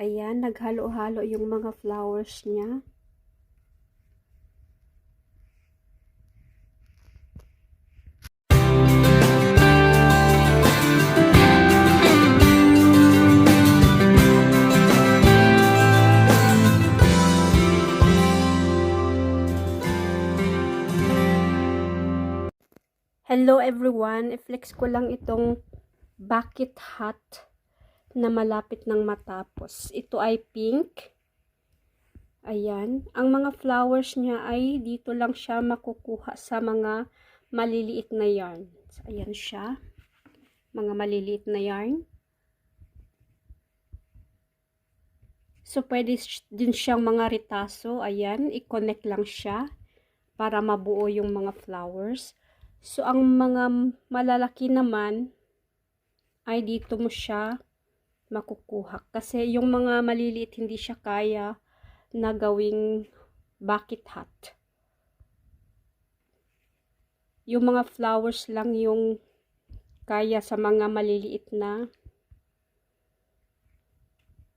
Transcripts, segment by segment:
Ayan, naghalo-halo yung mga flowers niya. Hello everyone, i-flex ko lang itong bucket hat na malapit ng matapos. Ito ay pink. Ayan, ang mga flowers niya ay dito lang siya makukuha sa mga maliliit na yarn. So, ayan siya, mga maliliit na yarn. So, pwede din siyang mga ritaso. Ayan, i-connect lang siya para mabuo yung mga flowers. So, ang mga malalaki naman ay dito mo siya makukuha. Kasi yung mga maliliit hindi siya kaya na gawing bucket hat. Yung mga flowers lang yung kaya sa mga maliliit na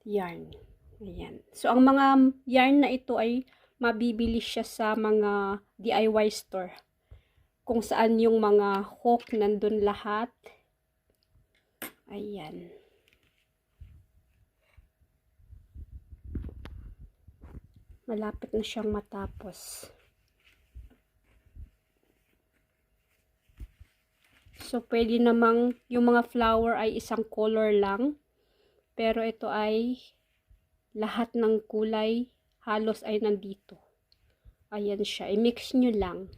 yarn. Ayan. So, ang mga yarn na ito ay mabibili siya sa mga DIY store. Kung saan yung mga hook nandun lahat. Ayan. Malapit na siyang matapos. So, pwede namang yung mga flower ay isang color lang. Pero ito ay lahat ng kulay halos ay nandito. Ayan siya. I-mix nyo lang.